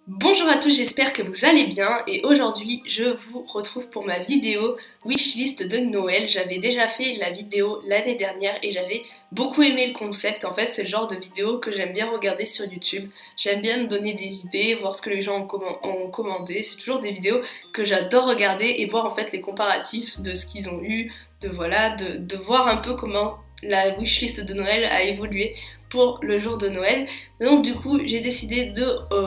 Bonjour à tous, j'espère que vous allez bien et aujourd'hui je vous retrouve pour ma vidéo wishlist de Noël. J'avais déjà fait la vidéo l'année dernière et j'avais beaucoup aimé le concept. En fait, c'est le genre de vidéo que j'aime bien regarder sur YouTube. J'aime bien me donner des idées, voir ce que les gens ont commandé. C'est toujours des vidéos que j'adore regarder et voir en fait les comparatifs de ce qu'ils ont eu, de voir un peu comment la wishlist de Noël a évolué pour le jour de Noël. Donc du coup j'ai décidé de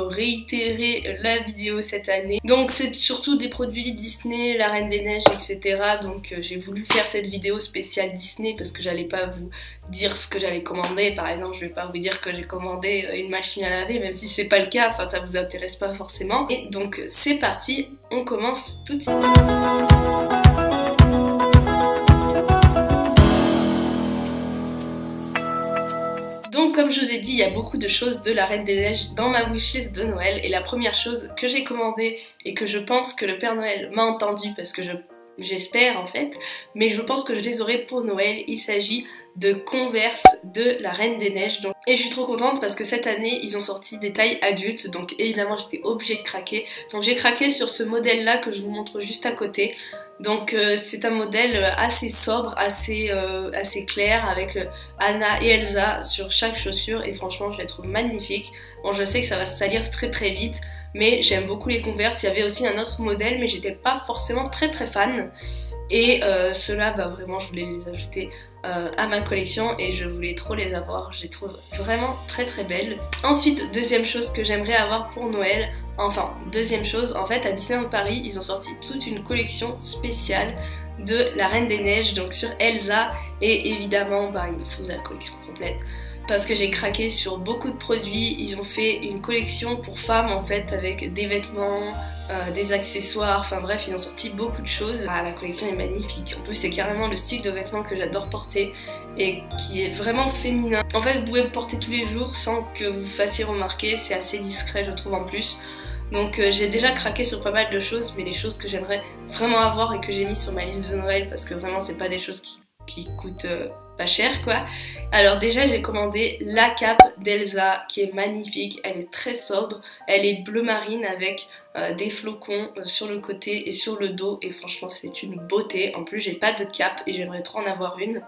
réitérer la vidéo cette année. Donc c'est surtout des produits Disney, la Reine des Neiges, etc. Donc j'ai voulu faire cette vidéo spéciale Disney parce que j'allais pas vous dire ce que j'allais commander. Par exemple, je vais pas vous dire que j'ai commandé une machine à laver, même si c'est pas le cas, enfin ça vous intéresse pas forcément. Et donc c'est parti, on commence tout de suite. Donc comme je vous ai dit, il y a beaucoup de choses de la Reine des Neiges dans ma wishlist de Noël et la première chose que j'ai commandée et que je pense que le Père Noël m'a entendu parce que j'espère en fait, mais je pense que je les aurai pour Noël, il s'agit de Converse de la Reine des Neiges. Et je suis trop contente parce que cette année ils ont sorti des tailles adultes, donc évidemment j'étais obligée de craquer. Donc j'ai craqué sur ce modèle là que je vous montre juste à côté. Donc c'est un modèle assez sobre, assez clair avec Anna et Elsa sur chaque chaussure et franchement je les trouve magnifiques. Bon, je sais que ça va se salir très très vite mais j'aime beaucoup les Converse. Il y avait aussi un autre modèle mais j'étais pas forcément très fan. Et ceux-là, bah vraiment, je voulais les ajouter à ma collection et je voulais trop les avoir. Je les trouve vraiment très belles. Ensuite, deuxième chose que j'aimerais avoir pour Noël, enfin, deuxième chose, en fait, à Disneyland Paris, ils ont sorti toute une collection spéciale de la Reine des Neiges, donc sur Elsa. Et évidemment, bah, il me faut la collection complète. Parce que j'ai craqué sur beaucoup de produits. Ils ont fait une collection pour femmes en fait avec des vêtements, des accessoires, enfin bref ils ont sorti beaucoup de choses. Ah, la collection est magnifique, en plus c'est carrément le style de vêtements que j'adore porter et qui est vraiment féminin. En fait vous pouvez le porter tous les jours sans que vous vous fassiez remarquer, c'est assez discret je trouve en plus. Donc j'ai déjà craqué sur pas mal de choses, mais les choses que j'aimerais vraiment avoir et que j'ai mis sur ma liste de Noël parce que vraiment c'est pas des choses qui coûtent pas cher quoi. Alors déjà j'ai commandé la cape d'Elsa qui est magnifique, elle est très sobre, elle est bleu marine avec des flocons sur le côté et sur le dos et franchement c'est une beauté. En plus j'ai pas de cape et j'aimerais trop en avoir une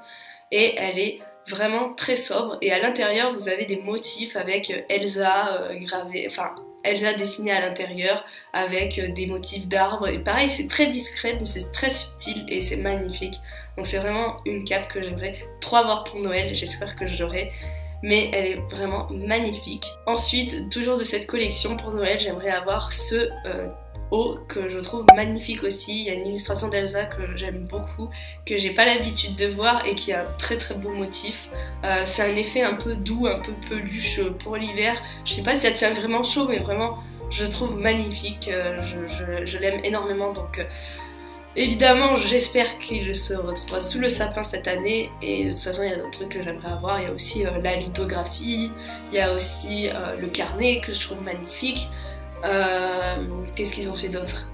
et elle est vraiment très sobre et à l'intérieur vous avez des motifs avec Elsa gravée, enfin Elsa dessinée à l'intérieur avec des motifs d'arbres et pareil c'est très discret mais c'est très subtil et c'est magnifique. Donc c'est vraiment une cape que j'aimerais trop avoir pour Noël, j'espère que je l'aurai. Mais elle est vraiment magnifique. Ensuite, toujours de cette collection pour Noël, j'aimerais avoir ce haut que je trouve magnifique aussi. Il y a une illustration d'Elsa que j'aime beaucoup, que j'ai pas l'habitude de voir et qui a un très beau motif. C'est un effet un peu doux, un peu peluche pour l'hiver. Je sais pas si ça tient vraiment chaud, mais vraiment je trouve magnifique. Je l'aime énormément donc... Évidemment, j'espère qu'il se retrouvera sous le sapin cette année et de toute façon il y a d'autres trucs que j'aimerais avoir, il y a aussi la lithographie, il y a aussi le carnet que je trouve magnifique. Qu'est-ce qu'ils ont fait d'autre?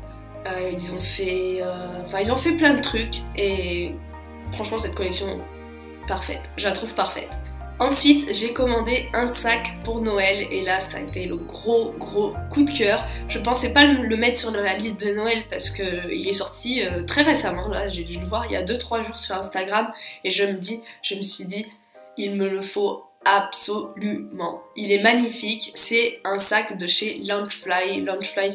Ils ont fait plein de trucs et franchement cette collection parfaite, je la trouve parfaite. Ensuite, j'ai commandé un sac pour Noël et là ça a été le gros coup de cœur. Je pensais pas le mettre sur la liste de Noël parce qu'il est sorti très récemment, là j'ai dû le voir il y a 2-3 jours sur Instagram et je me suis dit il me le faut absolument. Il est magnifique, c'est un sac de chez Loungefly. Loungefly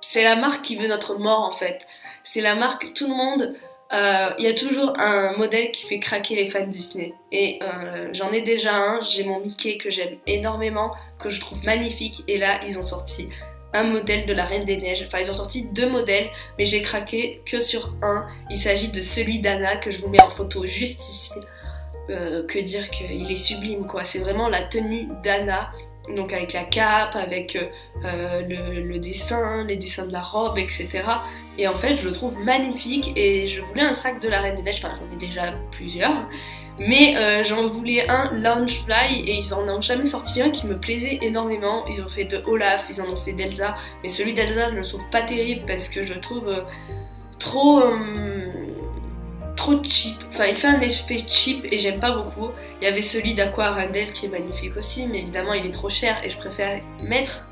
c'est la marque qui veut notre mort en fait. C'est la marque, tout le monde... Il y a toujours un modèle qui fait craquer les fans Disney et j'en ai déjà un, j'ai mon Mickey que j'aime énormément, que je trouve magnifique et là ils ont sorti un modèle de la Reine des Neiges, enfin ils ont sorti 2 modèles mais j'ai craqué que sur un, il s'agit de celui d'Anna que je vous mets en photo juste ici. Que dire qu'il est sublime quoi, c'est vraiment la tenue d'Anna. Donc avec la cape, avec le dessin, les dessins de la robe, etc. Et en fait je le trouve magnifique et je voulais un sac de la Reine des Neiges, enfin j'en ai déjà plusieurs. Mais j'en voulais un Loungefly et ils en ont jamais sorti un qui me plaisait énormément. Ils ont fait de Olaf, ils en ont fait d'Elsa. Mais celui d'Elsa je le trouve pas terrible parce que je le trouve trop cheap, enfin il fait un effet cheap et j'aime pas beaucoup. Il y avait celui d'Aqua Arendelle qui est magnifique aussi mais évidemment il est trop cher et je préfère mettre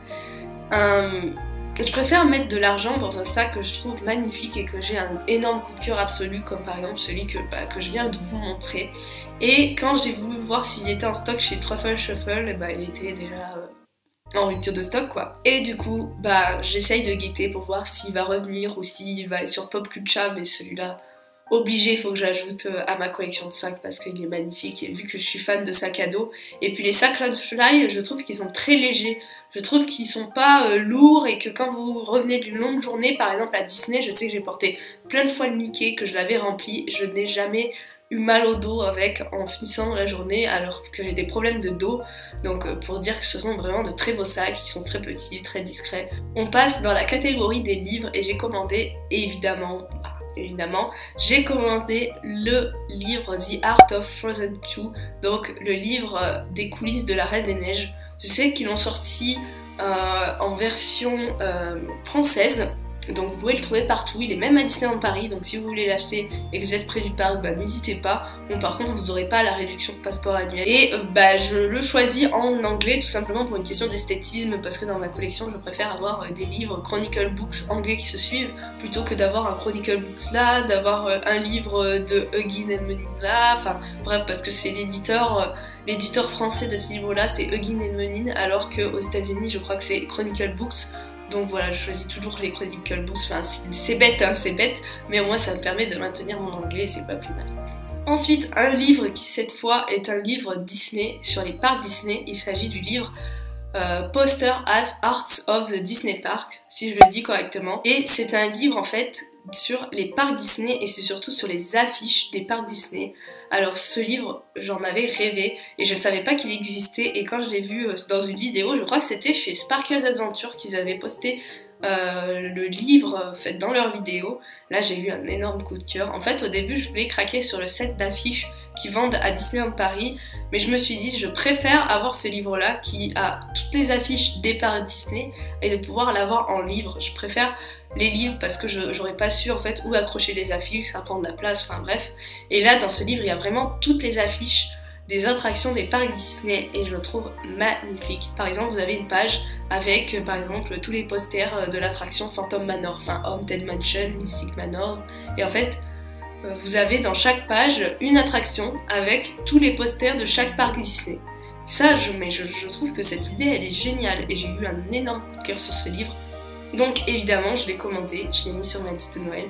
Je préfère mettre de l'argent dans un sac que je trouve magnifique et que j'ai un énorme coup de cœur absolu, comme par exemple celui que je viens de vous montrer. Et quand j'ai voulu voir s'il était en stock chez Truffle Shuffle, et bah, il était déjà en rupture de stock quoi. Et du coup, bah j'essaye de guetter pour voir s'il va revenir ou s'il va être sur Popculture, mais celui-là, obligé, il faut que j'ajoute à ma collection de sacs parce qu'il est magnifique et vu que je suis fan de sacs à dos. Et puis les sacs Cloudfly, je trouve qu'ils sont très légers, je trouve qu'ils sont pas lourds et que quand vous revenez d'une longue journée, par exemple à Disney, je sais que j'ai porté plein de fois le Mickey, que je l'avais rempli, je n'ai jamais eu mal au dos avec en finissant la journée alors que j'ai des problèmes de dos. Donc pour dire que ce sont vraiment de très beaux sacs, ils sont très petits, très discrets. On passe dans la catégorie des livres et j'ai commandé évidemment, j'ai commandé le livre The Art of Frozen 2, donc le livre des coulisses de la Reine des Neiges. Je sais qu'ils l'ont sorti en version française, donc vous pouvez le trouver partout, il est même à Disneyland Paris, donc si vous voulez l'acheter et que vous êtes près du parc, bah n'hésitez pas. Bon par contre vous n'aurez pas la réduction de passeport annuel. Et bah je le choisis en anglais tout simplement pour une question d'esthétisme, parce que dans ma collection je préfère avoir des livres Chronicle Books anglais qui se suivent, plutôt que d'avoir un Chronicle Books là, d'avoir un livre de Huggin and Munin là, enfin bref, parce que c'est l'éditeur français de ce livre là, c'est Huggin and Munin, alors qu'aux États-Unis je crois que c'est Chronicle Books. Donc voilà, je choisis toujours les Chronicle Books, enfin c'est bête, hein, c'est bête, mais au moins ça me permet de maintenir mon anglais et c'est pas plus mal. Ensuite, un livre qui cette fois est un livre Disney, sur les parcs Disney, il s'agit du livre Poster as Arts of the Disney Park, si je le dis correctement. Et c'est un livre en fait sur les parcs Disney et c'est surtout sur les affiches des parcs Disney. Alors ce livre, j'en avais rêvé et je ne savais pas qu'il existait, et quand je l'ai vu dans une vidéo, je crois que c'était chez Sparkles Adventure qu'ils avaient posté le livre fait dans leur vidéo, là j'ai eu un énorme coup de cœur. En fait au début je voulais craquer sur le set d'affiches qui vendent à Disneyland Paris, mais je me suis dit je préfère avoir ce livre là qui a toutes les affiches des parcs Disney et de pouvoir l'avoir en livre. Je préfère les livres parce que j'aurais pas su en fait où accrocher les affiches, ça prend de la place, enfin bref. Et là dans ce livre il y a vraiment toutes les affiches des attractions des parcs Disney et je le trouve magnifique. Par exemple vous avez une page avec par exemple tous les posters de l'attraction Phantom Manor, enfin Haunted Mansion, Mystic Manor, et en fait vous avez dans chaque page une attraction avec tous les posters de chaque parc Disney. Ça je trouve que cette idée elle est géniale et j'ai eu un énorme coup de cœur sur ce livre. Donc évidemment je l'ai commandé, je l'ai mis sur ma liste de Noël.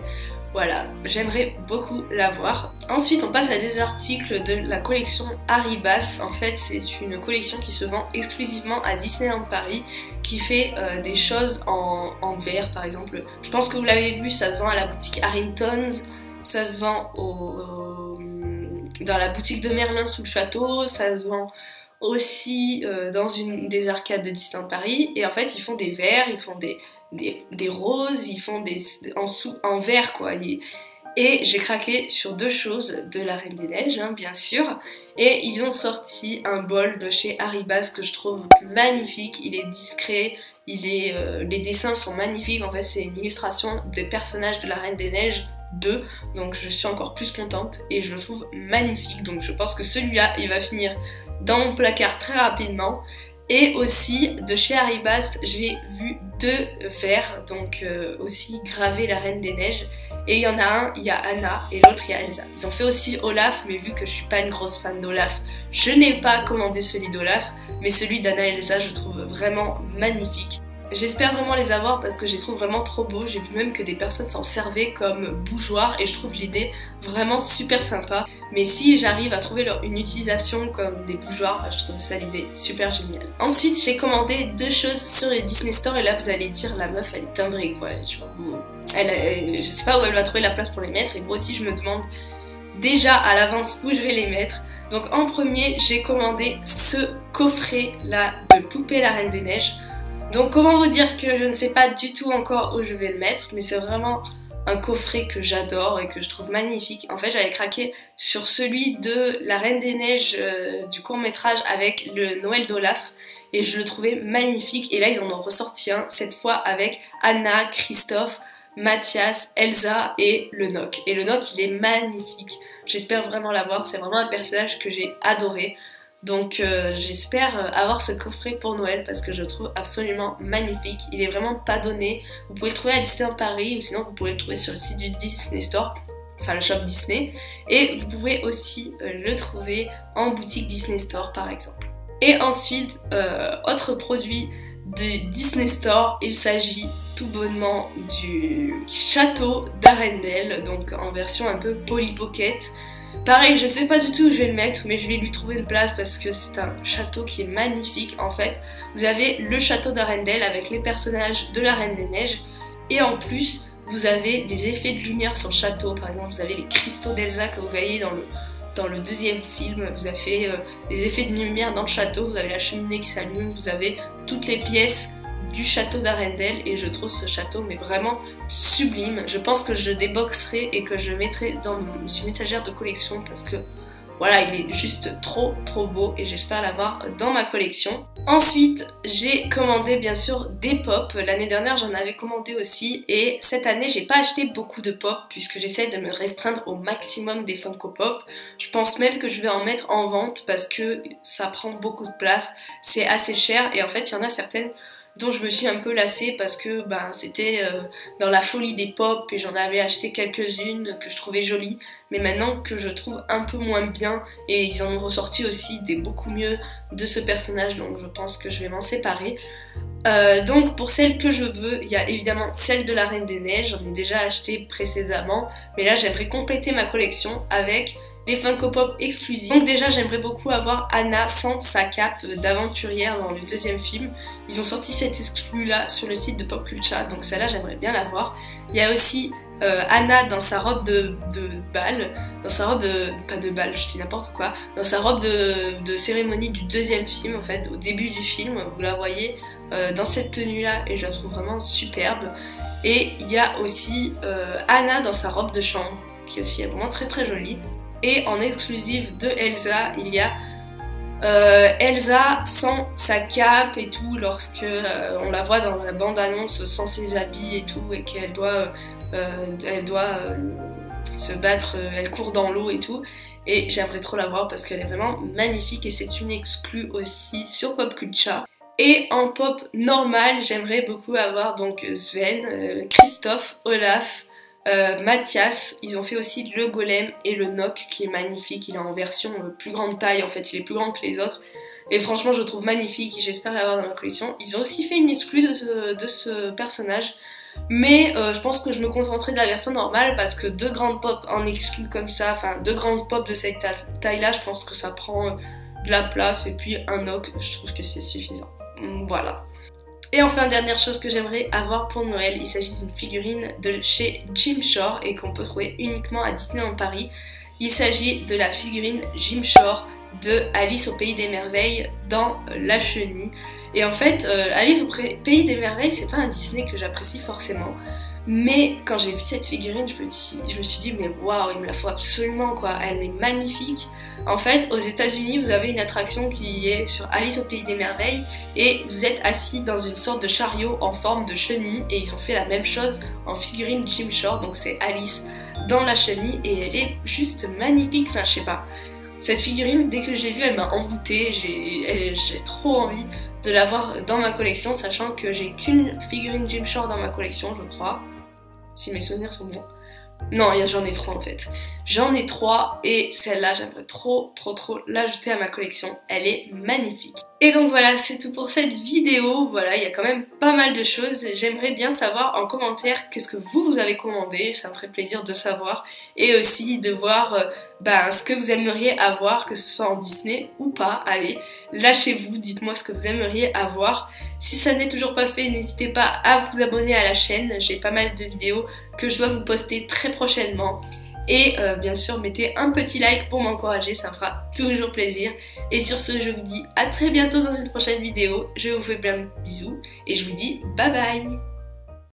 Voilà, j'aimerais beaucoup l'avoir. Ensuite, on passe à des articles de la collection Arribas. En fait, c'est une collection qui se vend exclusivement à Disneyland Paris, qui fait des choses en verre, par exemple. Je pense que vous l'avez vu, ça se vend à la boutique Harrington's, ça se vend dans la boutique de Merlin sous le château, ça se vend aussi dans une des arcades de Disneyland Paris. Et en fait, ils font des verres, ils font des roses, ils font en verre quoi. Et j'ai craqué sur deux choses de la Reine des Neiges, hein, bien sûr. Et ils ont sorti un bol de chez Arribas que je trouve magnifique. Il est discret, les dessins sont magnifiques. En fait, c'est une illustration des personnages de la Reine des Neiges 2. Donc je suis encore plus contente et je le trouve magnifique. Donc je pense que celui-là, il va finir dans mon placard très rapidement. Et aussi de chez Arribas j'ai vu deux verres, donc aussi gravés la Reine des Neiges, et il y en a un, il y a Anna et l'autre il y a Elsa. Ils ont fait aussi Olaf, mais vu que je suis pas une grosse fan d'Olaf, je n'ai pas commandé celui d'Olaf, mais celui d'Anna et Elsa je trouve vraiment magnifique. J'espère vraiment les avoir parce que je les trouve vraiment trop beaux. J'ai vu même que des personnes s'en servaient comme bougeoirs et je trouve l'idée vraiment super sympa. Mais si j'arrive à trouver une utilisation comme des bougeoirs, bah, je trouve ça l'idée super géniale. Ensuite, j'ai commandé deux choses sur les Disney Store et là vous allez dire la meuf elle est timbrée quoi. Je sais pas où elle va trouver la place pour les mettre et moi aussi je me demande déjà à l'avance où je vais les mettre. Donc en premier, j'ai commandé ce coffret là de Poupée la Reine des Neiges. Donc comment vous dire que je ne sais pas du tout encore où je vais le mettre, mais c'est vraiment un coffret que j'adore et que je trouve magnifique. En fait j'avais craqué sur celui de la Reine des Neiges du court-métrage avec le Noël d'Olaf et je le trouvais magnifique, et là ils en ont ressorti un, cette fois avec Anna, Christophe, Mathias, Elsa et le Noc. Et le Noc il est magnifique, j'espère vraiment l'avoir, c'est vraiment un personnage que j'ai adoré. Donc j'espère avoir ce coffret pour Noël parce que je le trouve absolument magnifique. Il est vraiment pas donné. Vous pouvez le trouver à Disneyland Paris ou sinon vous pouvez le trouver sur le site du Disney Store, enfin le shop Disney. Et vous pouvez aussi le trouver en boutique Disney Store par exemple. Et ensuite, autre produit de Disney Store, il s'agit tout bonnement du château d'Arendelle, donc en version un peu Polly Pocket. Pareil, je sais pas du tout où je vais le mettre, mais je vais lui trouver une place parce que c'est un château qui est magnifique. En fait, vous avez le château d'Arendelle avec les personnages de la Reine des Neiges, et en plus, vous avez des effets de lumière sur le château. Par exemple, vous avez les cristaux d'Elsa que vous voyez dans le deuxième film. Vous avez des effets de lumière dans le château, vous avez la cheminée qui s'allume, vous avez toutes les pièces du château d'Arendelle et je trouve ce château mais vraiment sublime. Je pense que je le déboxerai et que je le mettrai dans une étagère de collection parce que voilà, il est juste trop beau et j'espère l'avoir dans ma collection. Ensuite, j'ai commandé bien sûr des pop. L'année dernière, j'en avais commandé aussi et cette année, j'ai pas acheté beaucoup de pop puisque j'essaie de me restreindre au maximum des Funko Pop. Je pense même que je vais en mettre en vente parce que ça prend beaucoup de place, c'est assez cher et en fait, il y en a certaines dont je me suis un peu lassée parce que c'était dans la folie des pop et j'en avais acheté quelques-unes que je trouvais jolies, mais maintenant que je trouve un peu moins bien et ils en ont ressorti aussi des beaucoup mieux de ce personnage, donc je pense que je vais m'en séparer. Donc pour celle que je veux, il y a évidemment celle de la Reine des Neiges, j'en ai déjà acheté précédemment, mais là j'aimerais compléter ma collection avec les Funko Pop exclusifs. Donc déjà j'aimerais beaucoup avoir Anna sans sa cape d'aventurière dans le deuxième film. Ils ont sorti cette exclu là sur le site de Popculcha, donc celle-là j'aimerais bien l'avoir. Il y a aussi Anna dans sa robe de bal, dans sa robe de... pas de bal, je dis n'importe quoi, dans sa robe de cérémonie du deuxième film en fait, au début du film, vous la voyez dans cette tenue là et je la trouve vraiment superbe. Et il y a aussi Anna dans sa robe de chambre, qui aussi est vraiment très jolie. Et en exclusive de Elsa, il y a Elsa sans sa cape et tout, lorsque on la voit dans la bande-annonce sans ses habits et tout, et qu'elle doit, se battre, elle court dans l'eau et tout. Et j'aimerais trop la voir parce qu'elle est vraiment magnifique et c'est une exclue aussi sur Popculcha. Et en pop normal, j'aimerais beaucoup avoir donc Sven, Christophe, Olaf, Mathias. Ils ont fait aussi le golem et le Nock qui est magnifique, il est en version plus grande taille en fait, il est plus grand que les autres et franchement je le trouve magnifique et j'espère l'avoir dans ma collection. Ils ont aussi fait une exclue de ce personnage, mais je pense que je me concentrerai de la version normale parce que deux grandes pop en exclue comme ça, enfin deux grandes pop de cette taille là, je pense que ça prend de la place et puis un Nock, je trouve que c'est suffisant. Voilà. Et enfin, dernière chose que j'aimerais avoir pour Noël, il s'agit d'une figurine de chez Jim Shore et qu'on peut trouver uniquement à Disneyland Paris. Il s'agit de la figurine Jim Shore de Alice au Pays des Merveilles dans La Chenille. Et en fait, Alice au Pays des Merveilles, c'est pas un Disney que j'apprécie forcément. Mais quand j'ai vu cette figurine, je me suis dit mais waouh, il me la faut absolument quoi, elle est magnifique. En fait, aux États-Unis, vous avez une attraction qui est sur Alice au Pays des Merveilles et vous êtes assis dans une sorte de chariot en forme de chenille et ils ont fait la même chose en figurine Jim Shore, donc c'est Alice dans la chenille et elle est juste magnifique, enfin je sais pas. Cette figurine, dès que je l'ai vue, elle m'a envoûtée, j'ai trop envie de l'avoir dans ma collection, sachant que j'ai qu'une figurine Jim Shore dans ma collection, je crois. Si mes souvenirs sont bons. Non, j'en ai 3 en fait. J'en ai 3 et celle-là, j'aimerais trop l'ajouter à ma collection. Elle est magnifique. Et donc voilà, c'est tout pour cette vidéo. Voilà, il y a quand même pas mal de choses. J'aimerais bien savoir en commentaire qu'est-ce que vous avez commandé. Ça me ferait plaisir de savoir. Et aussi de voir ce que vous aimeriez avoir, que ce soit en Disney ou pas. Allez, lâchez-vous, dites-moi ce que vous aimeriez avoir. Si ça n'est toujours pas fait, n'hésitez pas à vous abonner à la chaîne. J'ai pas mal de vidéos que je dois vous poster très prochainement. Et bien sûr, mettez un petit like pour m'encourager, ça me fera toujours plaisir. Et sur ce, je vous dis à très bientôt dans une prochaine vidéo. Je vous fais plein de bisous et je vous dis bye bye.